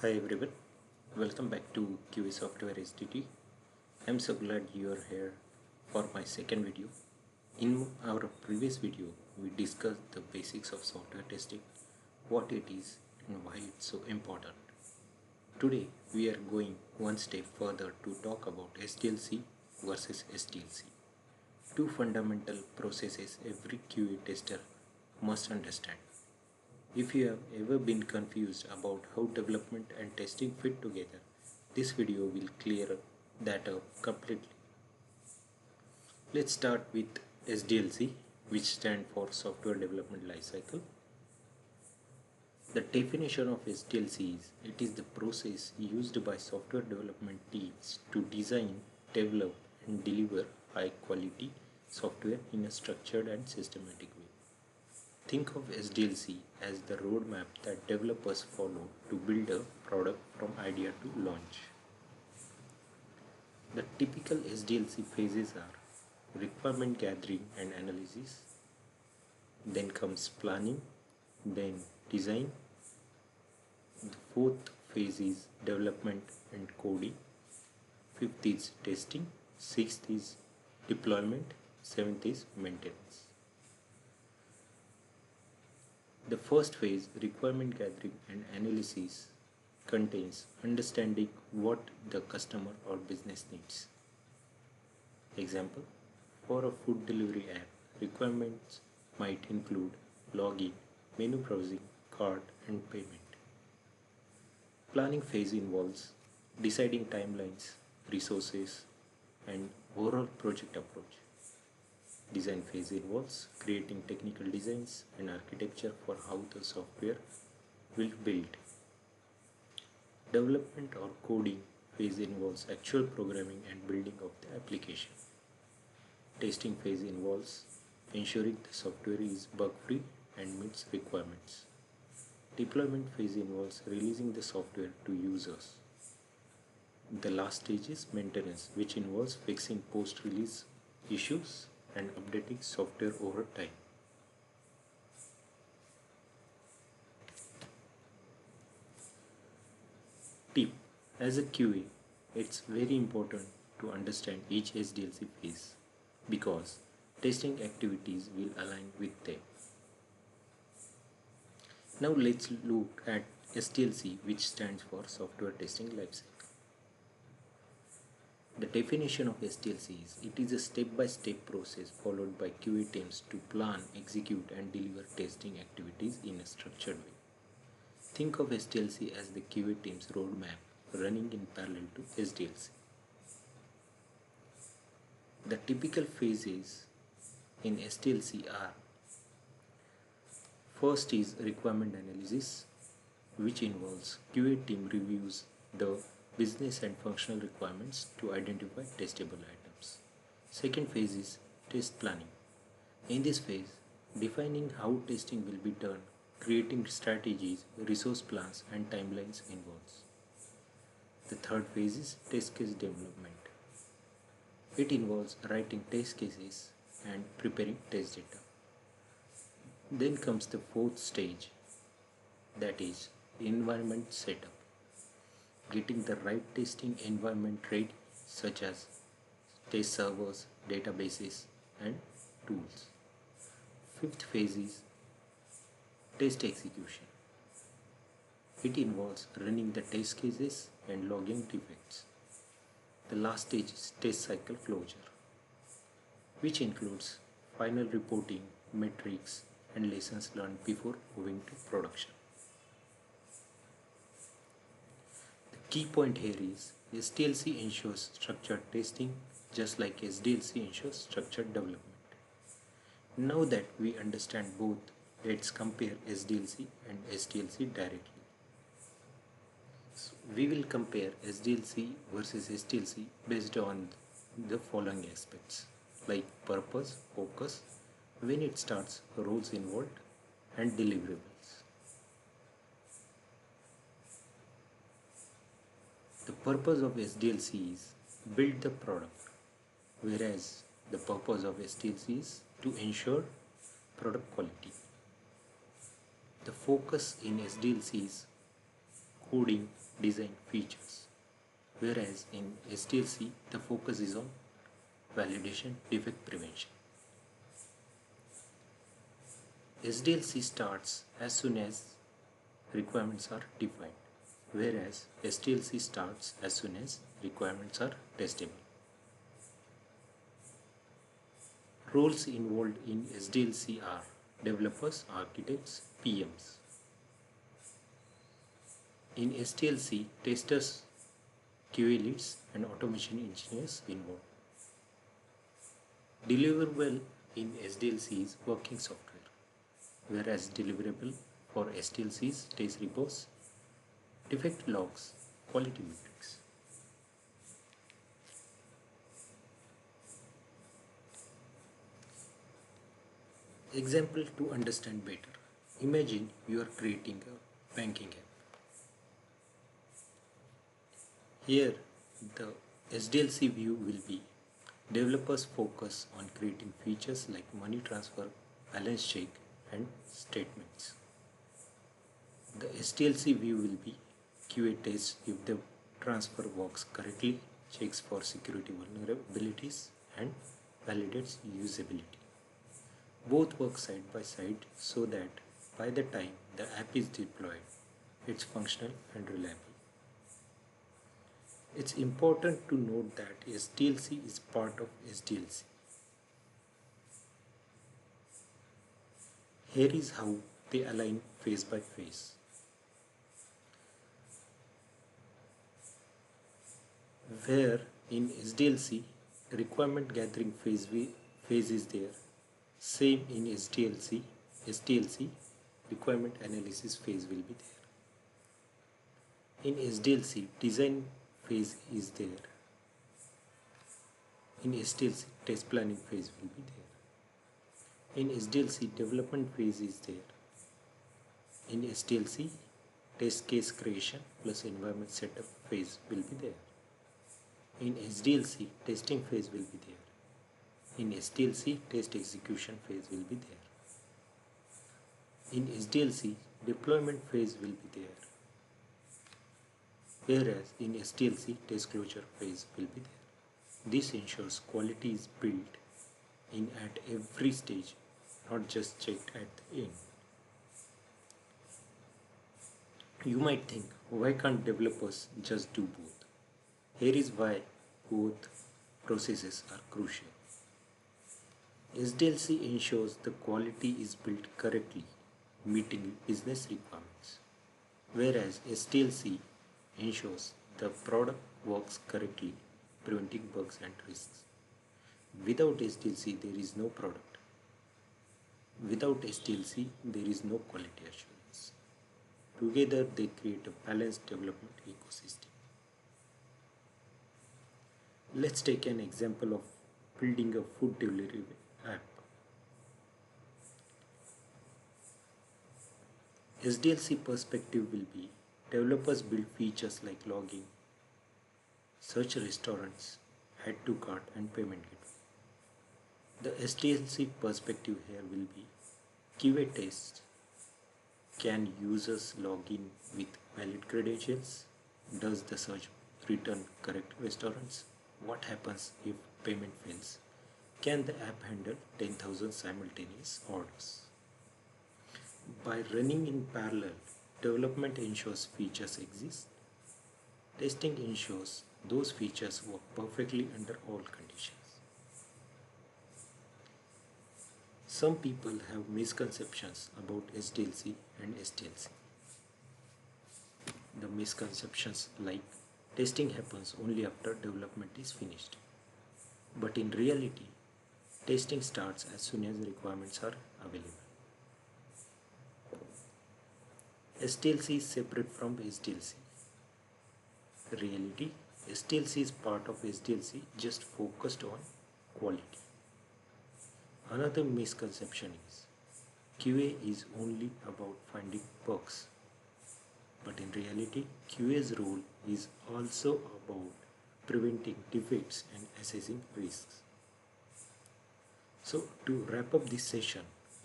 Hi everyone, welcome back to QASoftware-SDET. I'm so glad you're here for my second video. In our previous video, we discussed the basics of software testing, what it is and why it's so important. Today, we are going one step further to talk about SDLC versus STLC. Two fundamental processes every QA tester must understand. If you have ever been confused about how development and testing fit together, this video will clear that up completely. Let's start with SDLC, which stands for Software Development Lifecycle. The definition of SDLC is it is the process used by software development teams to design, develop, and deliver high quality software in a structured and systematic way. Think of SDLC as the roadmap that developers follow to build a product from idea to launch. The typical SDLC phases are requirement gathering and analysis, then comes planning, then design. The fourth phase is development and coding. Fifth is testing, sixth is deployment, seventh is maintenance. The first phase, requirement gathering and analysis, contains understanding what the customer or business needs. Example, for a food delivery app, requirements might include login, menu browsing, cart, and payment. Planning phase involves deciding timelines, resources, and overall project approach. Design phase involves creating technical designs and architecture for how the software will build. Development or coding phase involves actual programming and building of the application. Testing phase involves ensuring the software is bug-free and meets requirements. Deployment phase involves releasing the software to users. The last stage is maintenance, which involves fixing post-release issues and updating software over time. Tip: as a QA, it's very important to understand each SDLC phase because testing activities will align with them. Now let's look at STLC, which stands for Software Testing Lifecycle. The definition of STLC is it is a step-by-step process followed by QA teams to plan, execute, and deliver testing activities in a structured way. Think of STLC as the QA team's roadmap running in parallel to SDLC. The typical phases in STLC are: first is requirement analysis, which involves QA team reviews the business and functional requirements to identify testable items. Second phase is test planning. In this phase, defining how testing will be done, creating strategies, resource plans, and timelines involves. The third phase is test case development. It involves writing test cases and preparing test data. Then comes the fourth stage, that is environment setup. Getting the right testing environment ready, such as test servers, databases, and tools. Fifth phase is test execution. It involves running the test cases and logging defects. The last stage is test cycle closure, which includes final reporting, metrics, and lessons learned before moving to production. Key point here is STLC ensures structured testing just like SDLC ensures structured development. Now that we understand both, let's compare SDLC and STLC directly. So we will compare SDLC versus STLC based on the following aspects like purpose, focus, when it starts, roles involved, and deliverables. The purpose of SDLC is build the product, whereas the purpose of STLC is to ensure product quality. The focus in SDLC is coding, design features, whereas in SDLC the focus is on validation, defect prevention. SDLC starts as soon as requirements are defined, whereas STLC starts as soon as requirements are testable. Roles involved in SDLC are developers, architects, PMs. In STLC, testers, QA leads and automation engineers involved. Deliverable in SDLC is working software, whereas deliverable for STLC is test reports, defect logs, quality metrics. Example to understand better. Imagine you are creating a banking app. Here the SDLC view will be developers focus on creating features like money transfer, balance check and statements. The STLC view will be QA tests if the transfer works correctly, checks for security vulnerabilities and validates usability. Both work side by side so that by the time the app is deployed, it's functional and reliable. It's important to note that STLC is part of SDLC. Here is how they align phase by phase. Where in SDLC, requirement gathering phase is there. Same in STLC, requirement analysis phase will be there. In SDLC, design phase is there. In STLC, test planning phase will be there. In SDLC, development phase is there. In STLC, test case creation plus environment setup phase will be there. In SDLC, testing phase will be there. In STLC, test execution phase will be there. In SDLC, deployment phase will be there. Whereas in STLC, test closure phase will be there. This ensures quality is built in at every stage, not just checked at the end. You might think, why can't developers just do both? Here is why both processes are crucial. SDLC ensures the quality is built correctly, meeting business requirements, whereas STLC ensures the product works correctly, preventing bugs and risks. Without SDLC, there is no product. Without SDLC, there is no quality assurance. Together, they create a balanced development ecosystem. Let's take an example of building a food delivery app. SDLC perspective will be developers build features like login, search restaurants, add to cart and payment gateway. The SDLC perspective here will be QA tests. Can users log in with valid credentials? Does the search return correct restaurants? What happens if payment fails? Can the app handle 10,000 simultaneous orders? By running in parallel, development ensures features exist. Testing ensures those features work perfectly under all conditions. Some people have misconceptions about SDLC and STLC. The misconceptions like testing happens only after development is finished. But in reality, testing starts as soon as requirements are available. STLC is separate from SDLC. Reality, STLC is part of SDLC, just focused on quality. Another misconception is QA is only about finding bugs. But in reality, QA's role is also about preventing defects and assessing risks. So to wrap up this session,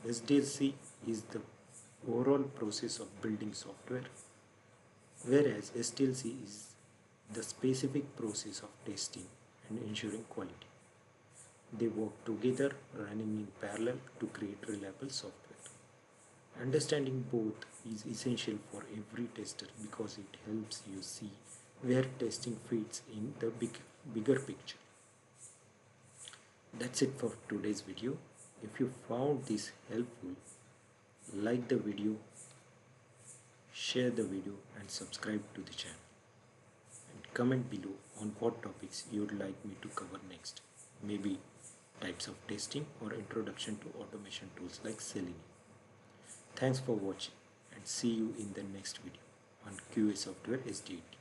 SDLC is the overall process of building software. whereas STLC is the specific process of testing and ensuring quality. They work together, running in parallel to create reliable software. Understanding both is essential for every tester because it helps you see where testing fits in the bigger picture. That's it for today's video. If you found this helpful, like the video, share the video and subscribe to the channel. And comment below on what topics you would like me to cover next. Maybe types of testing or introduction to automation tools like Selenium. Thanks for watching and see you in the next video on QASoftware-SDET.